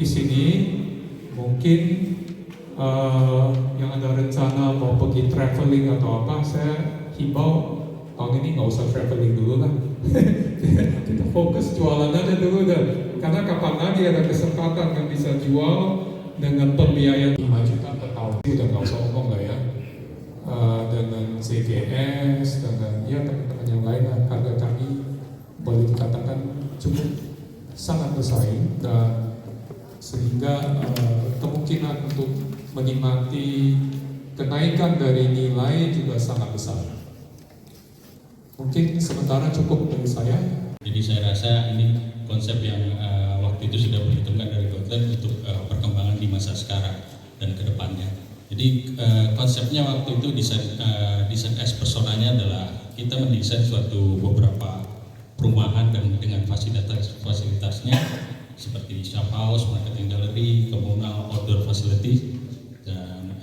di sini mungkin yang ada rencana mau pergi traveling atau apa, saya himbau tahun ini nggak usah traveling dulu lah. Kita fokus jualan aja dulu dan karena kapan lagi ada kesempatan yang bisa jual dengan pembiayaan 5 juta per tahun, udah nggak usah ngomong lah ya. Dengan CGS, dengan ya teman-teman yang lain, harga kami boleh dikatakan cukup sangat bersaing dan sehingga kemungkinan untuk menikmati kenaikan dari nilai juga sangat besar. Mungkin sementara cukup dari saya. Jadi saya rasa ini konsep yang waktu itu sudah perhitungkan dari Gordon untuk perkembangan di masa sekarang dan ke depannya. Jadi konsepnya waktu itu desain as personanya adalah kita mendesain suatu beberapa perumahan dan dengan fasilitasnya seperti shop house, marketing gallery, komunal, outdoor facility, dan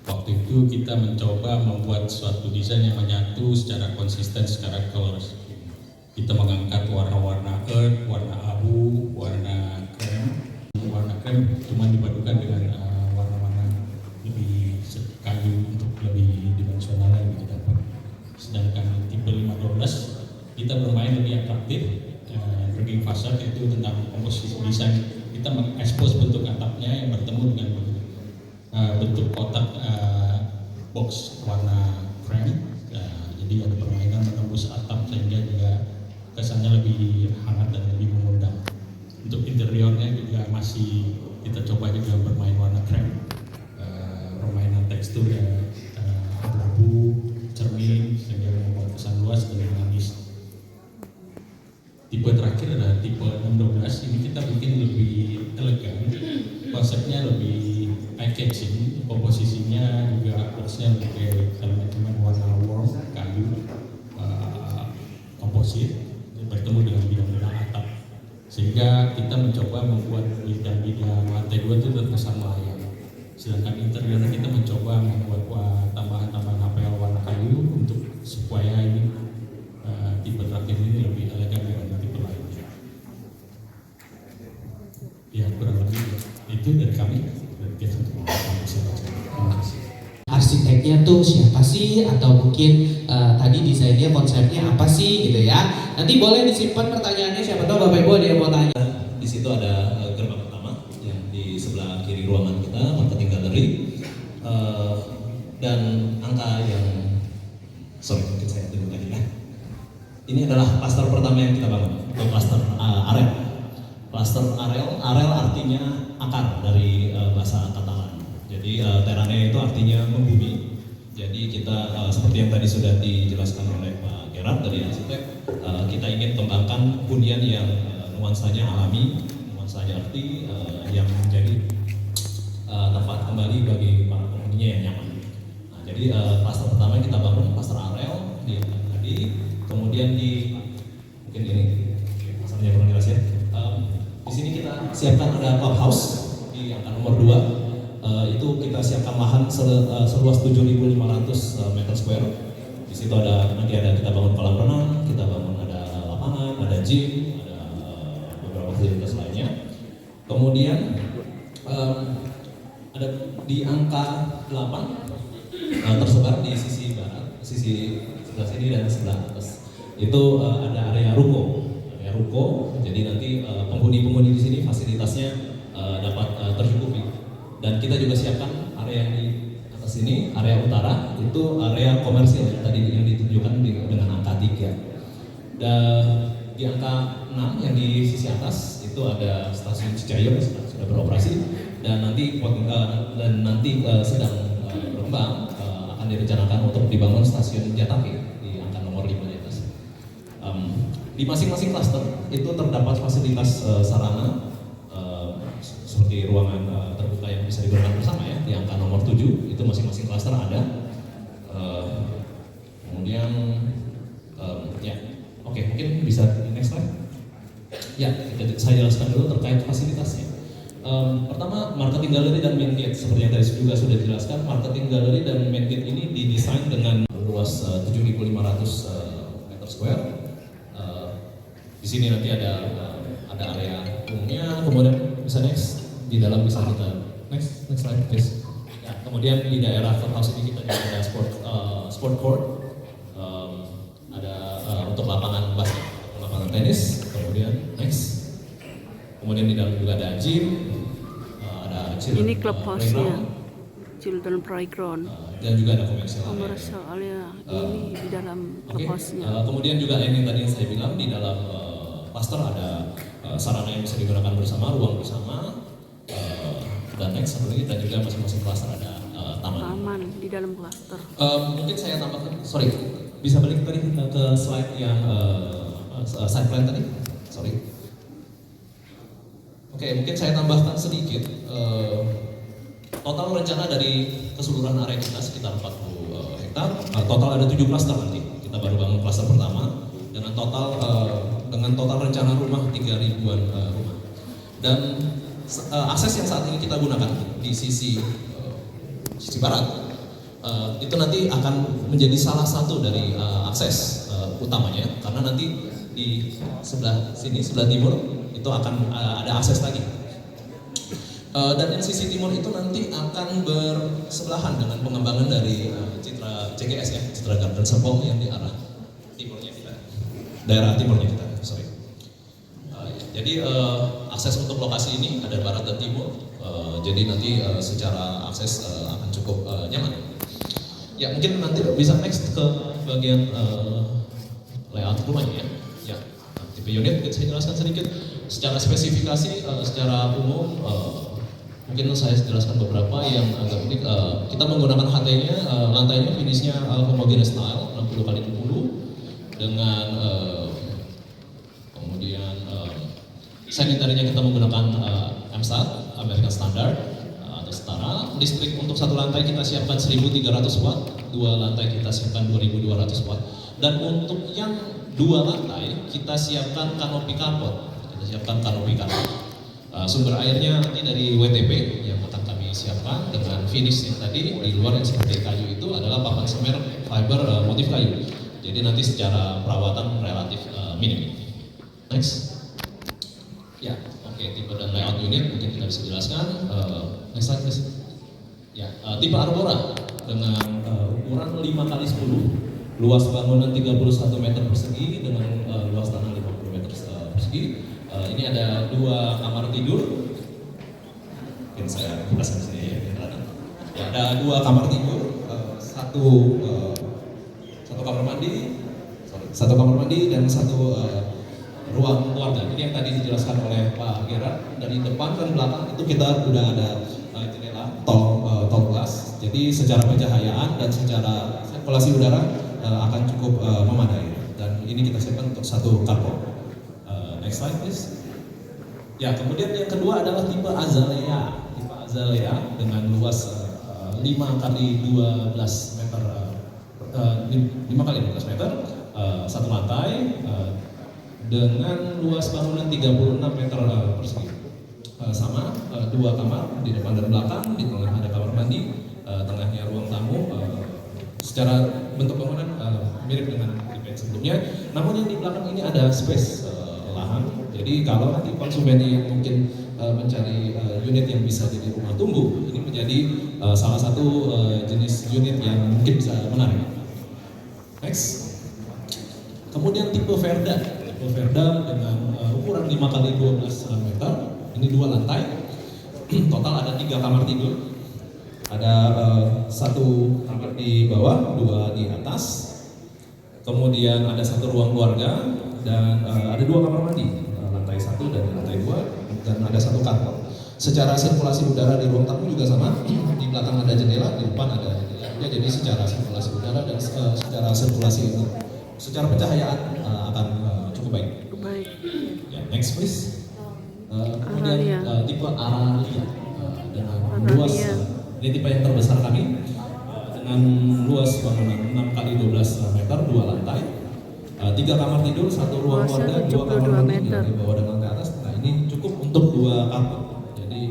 waktu itu kita mencoba membuat suatu desain yang menyatu secara konsisten, secara color. Kita mengangkat warna-warna earth, warna abu, warna krem cuma dipadukan dengan warna-warna lebih kayu untuk lebih dimensional dan lebih dapat. Sedangkan tipe 512 kita bermain lebih atraktif. Breaking facade itu tentang komposisi desain, kita mengekspos bentuk atapnya yang bertemu dengan bentuk kotak box warna krem. Jadi ada permainan menembus atap sehingga juga kesannya lebih hangat dan lebih mengundang. Untuk interiornya juga masih kita coba juga bermain warna krem, permainan tekstur abu-abu, cermin sehingga membuat kesan luas dan dinamis. Tipe terakhir adalah tipe 612, ini kita bikin lebih elegan, konsepnya lebih eye-catching, komposisinya juga boxnya lebih elemen warna warm, kayu, komposit, bertemu dengan bidang-bidang atap, sehingga kita mencoba membuat bidang-bidang lantai 2 itu terkesan melayang. Sedangkan interiornya kita mencoba membuat tambahan-tambahan apel warna kayu untuk supaya ini tipe terakhir ini lebih elegan daripada tipe lainnya. Ya kurang lebih itu dari kami. Terima kasih. Arsiteknya tuh siapa sih, atau mungkin tadi desainnya konsepnya apa sih gitu ya. Nanti boleh disimpan pertanyaannya, siapa tahu Bapak Ibu ada yang mau tanya. Di situ ada gerbang utama yang di sebelah kiri ruangan kita, marketing gallery, dan angka yang mungkin saya tunggu lagi ya. Ini adalah klaster pertama yang kita bangun, atau klaster area. Klaster area artinya akar dari bahasa Katalan. Jadi terane itu artinya membumi. Jadi kita seperti yang tadi sudah dijelaskan oleh Pak Gerard dari arsitek, kita ingin kembangkan hunian yang nuansanya alami, nuansanya arti, yang menjadi tempat kembali bagi para penghuninya yang nyaman. Nah, jadi klaster pertama yang kita bangun klaster area di kemudian mungkin ini pasarnya kurang jelas ya. Di sini kita siapkan ada clubhouse di angka nomor 2. Itu kita siapkan lahan seluas 7.500 meter square. Di situ nanti ada kita bangun kolam renang, kita bangun ada lapangan, ada gym, ada beberapa fasilitas lainnya. Kemudian ada di angka 8 tersebar di sisi barat, sisi sebelah sini dan sebelah atas. Itu ada area ruko. Jadi nanti penghuni-penghuni di sini fasilitasnya dapat tercukupi. Dan kita juga siapkan area yang di atas ini, area utara, itu area komersil yang tadi yang ditunjukkan dengan angka 3. Dan di angka 6 yang di sisi atas itu ada stasiun Cicahem sudah beroperasi, dan nanti sedang berkembang, akan direncanakan untuk dibangun stasiun Jatake di angka nomor 5 di atas. Di masing-masing klaster itu terdapat fasilitas sarana seperti ruangan terbuka yang bisa digunakan bersama ya, di angka nomor 7 itu masing-masing klaster ada. Kemudian ya, oke, mungkin bisa next slide. Ya, saya jelaskan dulu terkait fasilitasnya. Pertama, marketing gallery dan main gate. Seperti yang tadi juga sudah dijelaskan, marketing gallery dan main gate ini didesain dengan luas 7.500 meter square. Di sini nanti ada area umumnya, kemudian bisa next di dalam bisa kita next slide please. Ya, kemudian di daerah clubhouse ini kita juga ada sport court, ada untuk lapangan basket, lapangan tenis. Kemudian next, kemudian di dalam juga ada gym, ada Ini clubhouse-nya, playground, children playground. dan juga ada komersial. Komersialnya ini di dalam Oke, clubhouse-nya. kemudian juga ini tadi yang saya bilang di dalam cluster ada sarana yang bisa digunakan bersama, ruang bersama, dan next satu lagi, dan juga masing-masing cluster ada taman. Taman di dalam cluster. Mungkin saya tambahkan, sorry, bisa balik tadi ke slide yang side plan tadi, sorry. Oke, mungkin saya tambahkan sedikit. Total rencana dari keseluruhan area kita sekitar 40 hektar. Total ada 7 klaster nanti. Kita baru bangun klaster pertama dengan total rencana rumah 3.000-an rumah. Dan akses yang saat ini kita gunakan di sisi barat itu nanti akan menjadi salah satu dari akses utamanya, karena nanti di sebelah sini, sebelah timur itu akan ada akses lagi. Dan di sisi timur itu nanti akan bersebelahan dengan pengembangan dari Citra CGS ya, Citra Garden Serpong yang di arah timurnya kita, daerah timurnya kita, sorry. Jadi akses untuk lokasi ini ada barat dan timur, jadi nanti secara akses akan cukup nyaman. Ya mungkin nanti bisa next ke bagian layout rumahnya ya. Ya, tipe unit mungkin saya jelaskan sedikit secara spesifikasi, secara umum. Mungkin saya jelaskan beberapa yang agak unik. Kita menggunakan HT-nya, lantainya finishnya homogeneous tile 60x60 dengan kemudian sanitarinya kita menggunakan MSTAR, American Standard atau setara. Listrik untuk satu lantai kita siapkan 1.300 watt, dua lantai kita siapkan 2.200 watt. Dan untuk yang dua lantai kita siapkan kanopi carport, sumber airnya nanti dari WTP yang akan kami siapkan dengan finish yang tadi di luar yang seperti kayu itu adalah papan semer fiber motif kayu. Jadi nanti secara perawatan relatif minim. Next. Ya, oke, tipe dan layout unit mungkin kita bisa jelaskan. Next slide please. Ya, tipe Arbora dengan ukuran 5x10, luas bangunan 31 meter persegi dengan luas tanah 50 meter persegi. Ini ada 2 kamar tidur. Mungkin saya jelaskan sini ya. Ada 2 kamar tidur, satu kamar mandi, dan satu ruang keluarga. Ini yang tadi dijelaskan oleh Pak Gerard. Dari depan dan belakang itu kita udah ada jendela tall glass. Jadi secara pencahayaan dan secara sirkulasi udara akan cukup memadai. Dan ini kita siapkan untuk satu carport. Next slide please. Ya, kemudian yang kedua adalah tipe Azalea. Tipe Azalea dengan luas 5x12 meter, 5x12 meter, satu lantai, dengan luas bangunan 36 meter persegi. Sama, 2 kamar di depan dan belakang, di tengah ada kamar mandi, tengahnya ruang tamu. Secara bentuk bangunan mirip dengan tipe sebelumnya, namun yang di belakang ini ada space lahan. Jadi kalau nanti konsumen yang mungkin mencari unit yang bisa jadi rumah tumbuh, ini menjadi salah satu jenis unit yang mungkin bisa menarik. Next. Kemudian tipe Verda dengan ukuran 5x12 meter, ini 2 lantai. Total ada 3 kamar tidur. Ada 1 kamar di bawah, 2 di atas. Kemudian ada 1 ruang keluarga dan ada 2 kamar mandi, lantai 1 dan lantai 2, dan ada 1 kantor. Secara sirkulasi udara di ruang tamu juga sama. Di belakang ada jendela, di depan ada jendela. Jadi secara sirkulasi udara dan secara sirkulasi secara pencahayaan akan cukup baik. Baik. Ya, next please. Kemudian tipe Aralia dengan luas, ini tipe yang terbesar kami dengan luas bangunan 6x12 meter, 2 lantai, 3 kamar tidur, 1 ruang keluarga, 2 kamar mandi dari bawah dan lantai atas. Nah ini cukup untuk 2 kamar. Jadi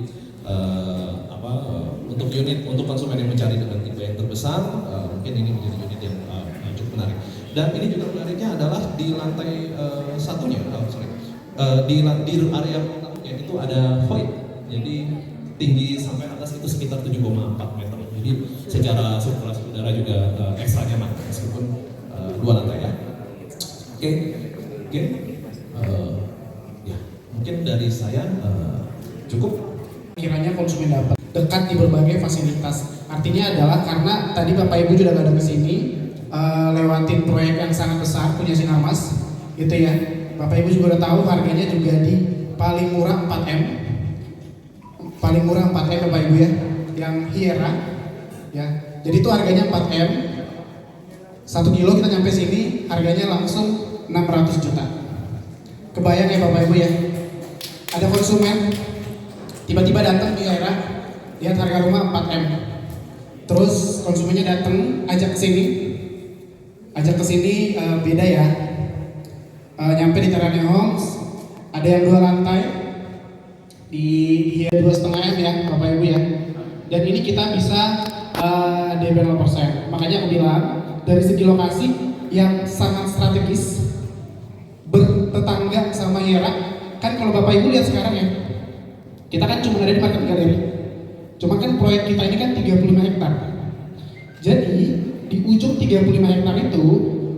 untuk unit untuk konsumen yang mencari dengan tipe yang terbesar, mungkin ini menjadi unit yang cukup menarik. Dan ini juga menariknya adalah di lantai satunya, di area tamunya itu ada void. Jadi tinggi sampai atas itu sekitar 7,4 meter. Jadi secara sirkulasi udara juga ekstra nyaman meskipun 2 lantai ya. Oke. Ya, mungkin dari saya cukup. Kiranya konsumen dapat dekat di berbagai fasilitas. Artinya adalah karena tadi Bapak Ibu juga ada ke sini lewatin proyek yang sangat besar punya Sinarmas, gitu ya. Bapak Ibu juga udah tahu harganya juga di paling murah 4M. Paling murah 4M Bapak Ibu ya, yang Hiera ya. Jadi itu harganya 4M. 1 kilo kita nyampe sini harganya langsung 600 juta. Kebayang ya Bapak Ibu ya. Ada konsumen tiba-tiba datang di daerah, lihat harga rumah 4M. Terus konsumennya datang, ajak ke sini, beda ya. Nyampe di Terane Homes, ada yang 2 lantai, di 2,5M ya, Bapak Ibu ya. Dan ini kita bisa DP 0%. Makanya aku bilang dari segi lokasi yang sangat strategis, bertetangga sama Hiera. Kan kalau Bapak Ibu lihat sekarang ya, kita kan cuma ada di market galeri. Cuma kan proyek kita ini kan 35 hektar. Jadi di ujung 35 hektar itu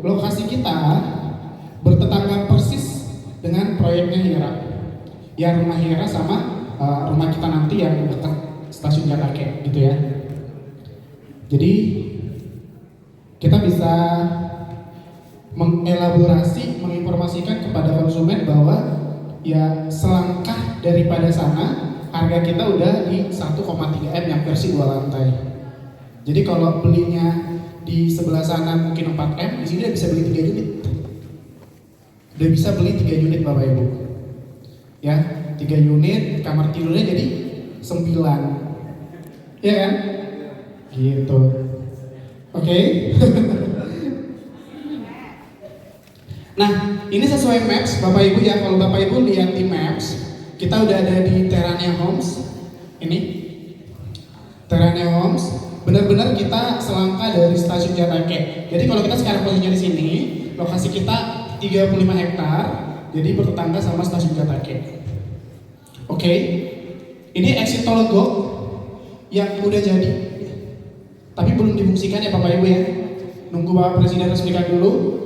lokasi kita bertetangga persis dengan proyeknya Hiera. Ya rumah Hiera sama rumah kita nanti yang dekat stasiun Jatake gitu ya. Jadi kita bisa mengelaborasi, menginformasikan kepada konsumen bahwa ya selangkah daripada sana harga kita udah di 1,3M yang versi 2 lantai. Jadi kalau belinya di sebelah sana mungkin 4M, di sini udah bisa beli 3 unit. Udah bisa beli 3 unit Bapak Ibu. Ya, 3 unit, kamar tidurnya jadi 9. Iya kan? Gitu. Oke. Nah, ini sesuai maps Bapak Ibu ya. Kalau Bapak Ibu lihat di maps, kita udah ada di Terane Homes. Ini Terane Homes, benar-benar kita selangkah dari stasiun Jatake. Jadi kalau kita sekarang posisinya di sini, lokasi kita 35 hektar, jadi bertetangga sama stasiun Jatake. Oke. Ini exit tol Legok yang udah jadi, tapi belum difungsikan ya Bapak Ibu ya. Nunggu Bapak Presiden resmikan dulu.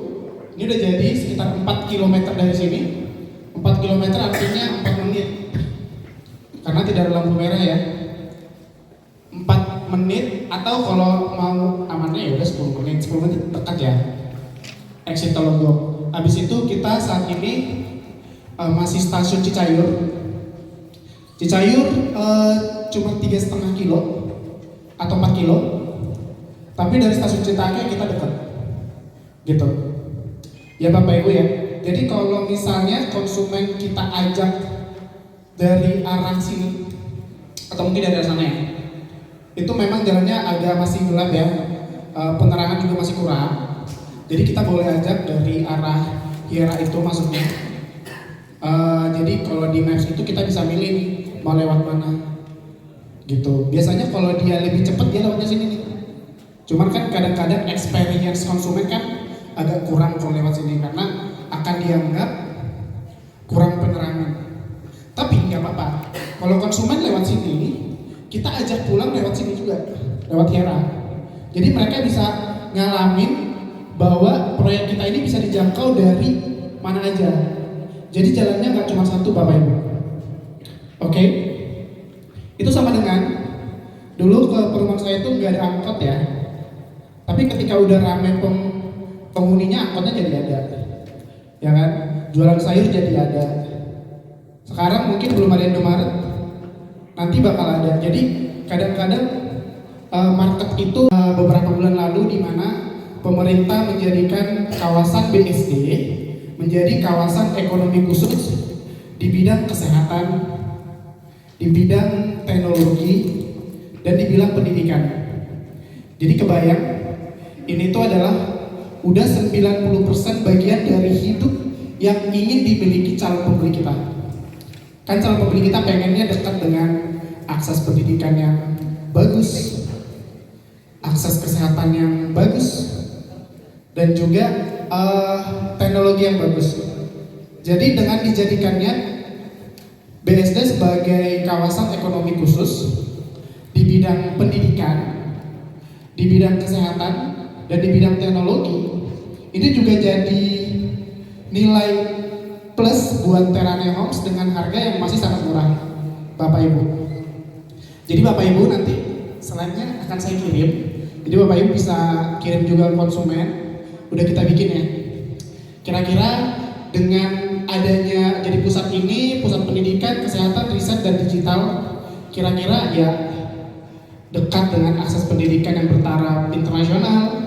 Ini udah jadi sekitar 4 km dari sini. 4 km artinya 4 menit. Karena tidak ada lampu merah ya. 4 menit atau kalau mau amannya ya udah 10 menit. 10 menit dekat ya. Exit tol Legok. Habis itu kita saat ini masih stasiun Cicayur. Cicayur cuma 3,5 kilo atau 4 kilo. Tapi dari stasiun Citake kita dekat. Gitu. Ya Bapak Ibu ya, jadi kalau misalnya konsumen kita ajak dari arah sini atau mungkin dari arah sana ya, itu memang jalannya agak masih gelap ya, penerangan juga masih kurang. Jadi kita boleh ajak dari arah Hiera itu masuknya. Jadi kalau di maps itu kita bisa milih nih mau lewat mana, gitu. Biasanya kalau dia lebih cepat dia lewatnya sini nih. Cuman kan kadang-kadang experience konsumen kan agak kurang kalau lewat sini karena akan dianggap kurang penerangan. Tapi nggak apa-apa. Kalau konsumen lewat sini, kita ajak pulang lewat sini juga, lewat Hiera. Jadi mereka bisa ngalamin bahwa proyek kita ini bisa dijangkau dari mana aja. Jadi jalannya nggak cuma satu Bapak Ibu. Oke? Itu sama dengan dulu ke perumahan saya itu nggak ada angkot ya. Tapi ketika udah rame penghuninya, angkotnya jadi ada, ya kan? Jualan sayur jadi ada. Sekarang mungkin belum ada Indomaret, nanti bakal ada. Jadi kadang-kadang market itu beberapa bulan lalu di mana pemerintah menjadikan kawasan BSD menjadi kawasan ekonomi khusus di bidang kesehatan, di bidang teknologi, dan di bidang pendidikan. Jadi kebayang, ini tuh adalah udah 90% bagian dari hidup yang ingin dimiliki calon pembeli kita. Kan calon pembeli kita pengennya dekat dengan akses pendidikan yang bagus, akses kesehatan yang bagus, dan juga teknologi yang bagus. Jadi dengan dijadikannya BSD sebagai kawasan ekonomi khusus di bidang pendidikan, di bidang kesehatan, dan di bidang teknologi. Ini juga jadi nilai plus buat Terania Homes dengan harga yang masih sangat murah, Bapak Ibu. Jadi Bapak Ibu nanti slide-nya akan saya kirim. Jadi Bapak Ibu bisa kirim juga ke konsumen. Udah kita bikin ya. Kira-kira dengan adanya jadi pusat ini, pusat pendidikan, kesehatan, riset, dan digital, kira-kira ya dekat dengan akses pendidikan yang bertaraf internasional.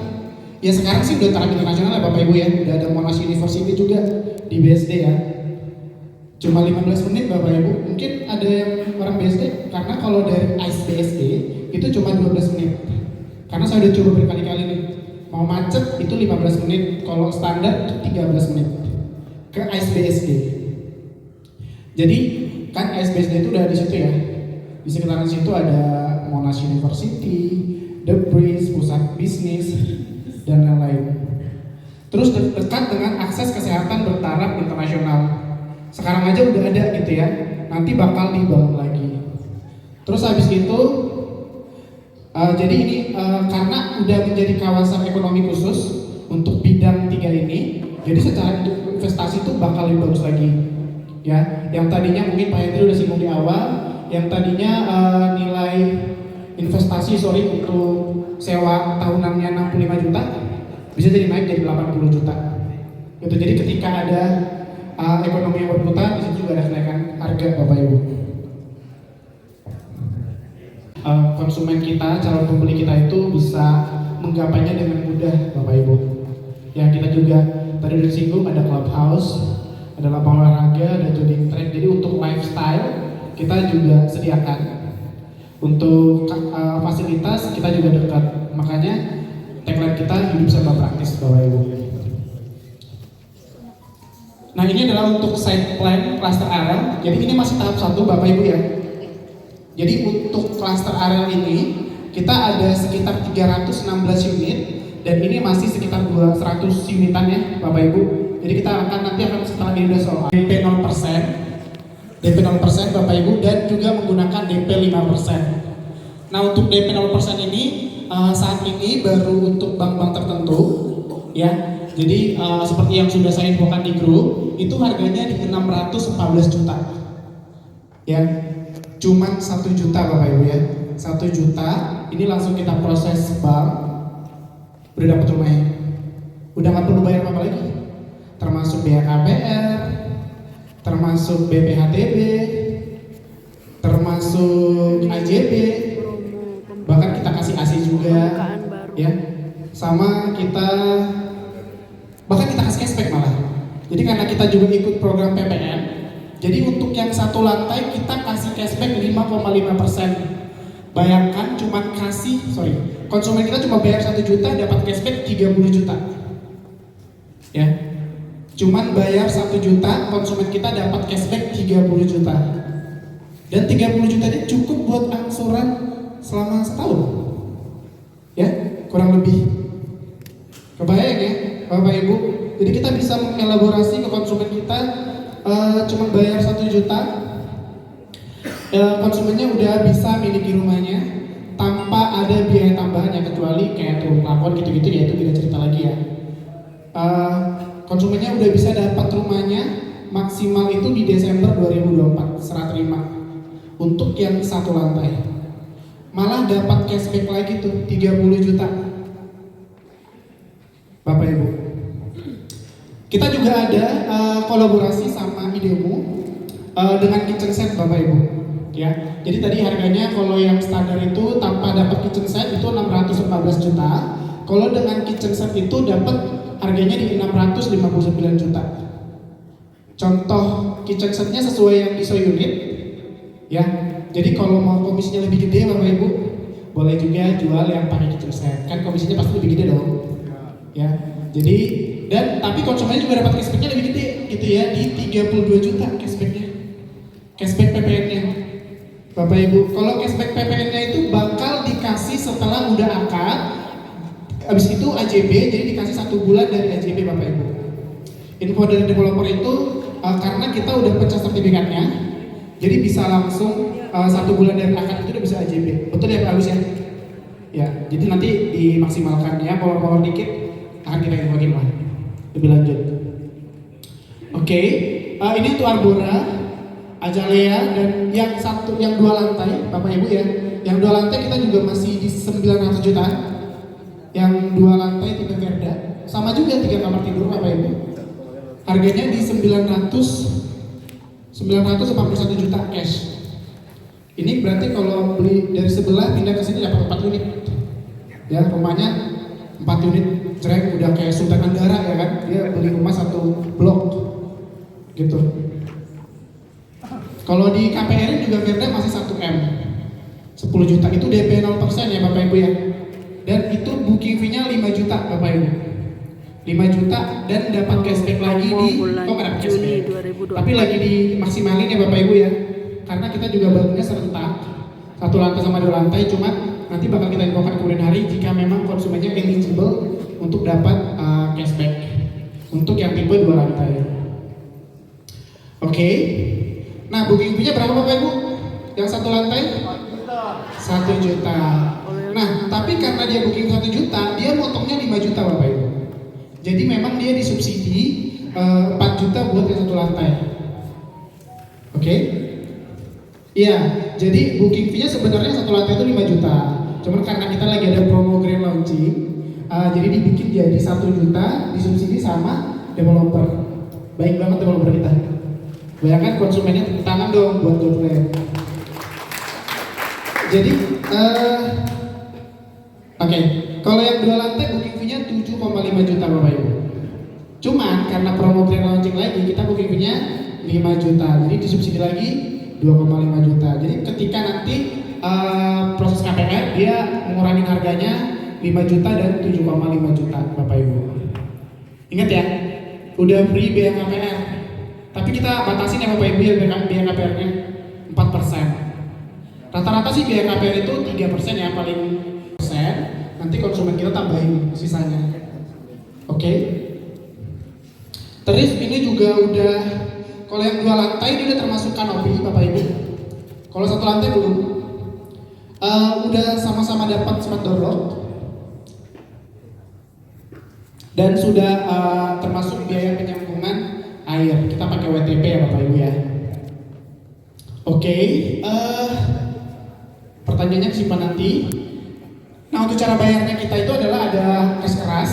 Ya sekarang sih udah taraf internasional ya Bapak Ibu ya. Udah ada Monash University juga di BSD ya. Cuma 15 menit Bapak Ibu. Mungkin ada yang orang BSD, karena kalau dari ICE BSD itu cuma 12 menit. Karena saya udah coba berkali-kali nih. Mau macet itu 15 menit, kalau standar itu 13 menit ke ICE BSD. Jadi kan ICE BSD itu udah di situ ya. Di sekitaran situ ada Monash University, The Breeze, pusat bisnis, dan lain-lain. Terus dekat dengan akses kesehatan bertaraf internasional. Sekarang aja udah ada gitu ya. Nanti bakal dibangun lagi. Terus habis itu, jadi ini karena udah menjadi kawasan ekonomi khusus untuk bidang 3 ini, jadi secara investasi itu bakal lebih bagus lagi. Ya, yang tadinya mungkin Pak Hendri udah singgung di awal, yang tadinya nilai investasi untuk sewa tahunannya 65 juta bisa jadi naik jadi 80 juta. Gitu. Jadi ketika ada ekonomi yang berputar, di situ juga ada kenaikan harga Bapak Ibu. Konsumen kita, calon pembeli kita itu bisa menggapainya dengan mudah Bapak Ibu. Ya kita juga tadi udah disinggung ada clubhouse, ada lapangan olahraga, ada jogging track. Jadi untuk lifestyle kita juga sediakan. Untuk fasilitas kita juga dekat. Makanya tagline kita hidup serba praktis Bapak Ibu. Nah ini adalah untuk site plan cluster area. Jadi ini masih tahap 1 Bapak Ibu ya. Jadi untuk cluster area ini kita ada sekitar 316 unit dan ini masih sekitar 200 unitan ya Bapak Ibu. Jadi kita nanti akan setelah ini udah soal DP 0%, DP 0% Bapak Ibu, dan juga menggunakan DP 5%. Nah untuk DP 0% ini saat ini baru untuk bank-bank tertentu ya. Jadi seperti yang sudah saya infokan di grup, itu harganya di 614 juta. Ya, cuman 1 juta Bapak Ibu ya. 1 juta, ini langsung kita proses bank, udah dapat rumahnya. Udah nggak perlu bayar apa lagi. Termasuk biaya KPR, termasuk BPHTB, termasuk AJB, bahkan kita kasih AC juga, ya. Sama kita bahkan kita kasih cashback malah. Jadi karena kita juga ikut program PPN, jadi untuk yang 1 lantai kita kasih cashback 5,5%. Bayangkan cuma konsumen kita cuma bayar 1 juta dapat cashback 30 juta. Ya. Cuman bayar 1 juta, konsumen kita dapat cashback 30 juta. Dan 30 juta ini cukup buat angsuran selama setahun. Ya, kurang lebih. Kebayang ya? Bapak Ibu, jadi kita bisa mengelaborasi ke konsumen kita cuma bayar 1 juta, konsumennya udah bisa miliki rumahnya tanpa ada biaya tambahan, yang kecuali kayak turun pelapor gitu-gitu ya, itu beda cerita lagi ya. Konsumennya udah bisa dapat rumahnya maksimal itu di Desember 2024 serah terima untuk yang 1 lantai, malah dapat cashback lagi tuh 30 juta. Bapak Ibu, kita juga ada kolaborasi sama Idemu dengan kitchen set Bapak Ibu. Ya, jadi tadi harganya kalau yang standar itu tanpa dapat kitchen set itu 614 juta. Kalau dengan kitchen set itu dapat harganya di 659 juta. Contoh kitchen setnya sesuai yang ISO unit. Ya, jadi kalau mau komisinya lebih gede Bapak Ibu, boleh juga jual yang pakai kitchen set. Kan komisinya pasti lebih gede dong. Ya, jadi tapi konsumennya juga dapat cashbacknya lebih gede gitu ya, di 32 juta cashbacknya, cashback PPN-nya Bapak Ibu. Kalau cashback PPN-nya itu bakal dikasih setelah udah akad, habis itu AJB, jadi dikasih 1 bulan dari AJB Bapak Ibu. Info dari developer itu karena kita udah pecah sertifikatnya, Jadi bisa langsung 1 bulan dari akad itu udah bisa AJB. Betul ya Pak Agus ya? Ya, jadi nanti dimaksimalkan ya, power dikit akan kita infokin lah lebih lanjut. Oke, ini untuk Arbora, Azalea, dan yang 2 lantai, Bapak Ibu ya. Yang 2 lantai kita juga masih di 900 jutaan. Yang 2 lantai tipe Verda, sama juga 3 kamar tidur Bapak Ibu. Harganya di 941 juta cash. Ini berarti kalau beli dari sebelah pindah ke sini dapat 4 unit. Ya, rumahnya 4 unit, jreng udah kayak Sultan Anggara ya kan. Dia beli rumah 1 blok. Gitu. Kalau di KPR juga Verda masih 1M. 10 juta itu DP 0% ya Bapak Ibu ya. Dan itu booking fee-nya 5 juta Bapak Ibu. 5 juta dan dapat cashback lagi di bulan Juni 2020. tapi lagi dimaksimalin ya Bapak Ibu ya, karena kita juga bangunnya serentak 1 lantai sama 2 lantai, cuma nanti bakal kita infokan kemudian hari jika memang konsumennya eligible untuk dapat cashback untuk yang tipe 2 lantai. Oke. Nah, booking fee-nya berapa Bapak Ibu? Yang 1 lantai? 1 juta. Nah, tapi karena dia booking 1 juta, dia motongnya 5 juta Bapak Ibu. Jadi memang dia disubsidi 4 juta buat yang 1 lantai. Oke? Iya, jadi booking fee-nya sebenarnya 1 lantai itu 5 juta. Cuman karena kita lagi ada promo grand launching, jadi dibikin jadi 1 juta disubsidi sama developer. Baik banget developer kita. Bayangkan konsumennya tepuk tangan dong buat GoPlay. Jadi, oke. Kalau yang 2 lantai booking fee-nya 7,5 juta Bapak Ibu. Cuman karena promo grand launching lagi kita booking fee-nya 5 juta. Jadi disubsidi lagi 2,5 juta. Jadi ketika nanti proses KPR dia mengurangi harganya 5 juta dan 7,5 juta Bapak Ibu. Ingat ya, udah free biaya KPR. Tapi kita batasin ya Bapak Ibu ya biaya KPR-nya 4%. Rata-rata sih biaya KPR itu 3% ya paling persen. Nanti konsumen kita tambahin sisanya. Oke. Terus ini juga udah, kalau yang 2 lantai ini udah termasuk kanopi Bapak Ibu. Kalau 1 lantai belum. Udah sama-sama dapat smart door lock. Dan sudah termasuk biaya penyambungan air. Kita pakai WTP ya Bapak Ibu ya. Oke. Pertanyaannya simpan nanti. Nah, untuk cara bayarnya kita itu adalah ada cash keras.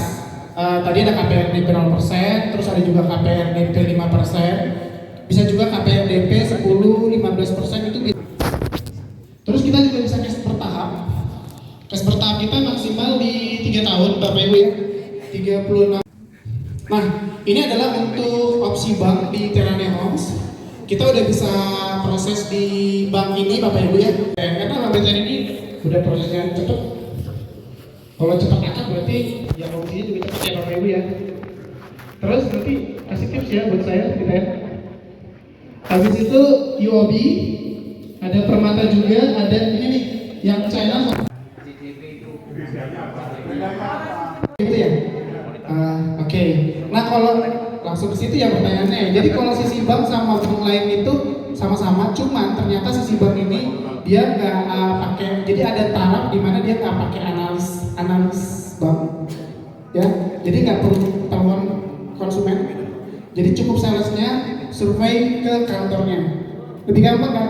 Tadi ada KPR DP 0%, terus ada juga KPR DP 5%. Bisa juga KPR DP 10-15% itu bisa. Terus kita juga bisa cash bertahap. Cash bertahap kita maksimal di 3 tahun Bapak Ibu ya. 36. Nah, ini adalah untuk opsi bank di Terania Homes. Kita udah bisa proses di bank ini Bapak Ibu ya. Karena BTN ini udah prosesnya cepet. Kalau cepat akad berarti yang opsinya juga cepat ya Bapak Ibu ya. Terus nanti kasih tips ya buat saya gitu ya. Habis itu UOB, ada Permata juga, ada ini nih yang China. Itu ya. Oke. Nah, kalau langsung ke situ ya pertanyaannya. Jadi kalau sisi bank sama bank lain itu sama-sama, cuman ternyata sisi bank ini dia nggak pakai. Jadi ada taraf di mana dia nggak pakai analis bank, ya. Jadi nggak perlu ketahuan konsumen. Jadi cukup salesnya survei ke kantornya. Lebih gampang kan?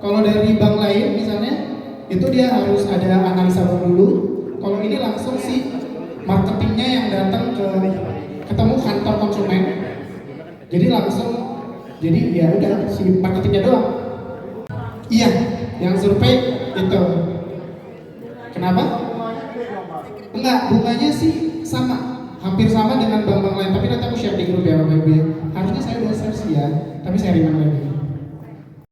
Kalau dari bank lain misalnya, itu dia harus ada analisa bank dulu. Kalau ini langsung si marketingnya yang datang ke ketemu kantor konsumen. Jadi langsung, jadi ya udah si marketingnya doang. Iya, yang survei itu. Kenapa? Enggak, bunganya sih sama, hampir sama dengan bank-bank lain. Tapi nanti aku share di grup ya Bapak Ibu ya. Harusnya saya udah share sih ya, tapi saya remind lagi.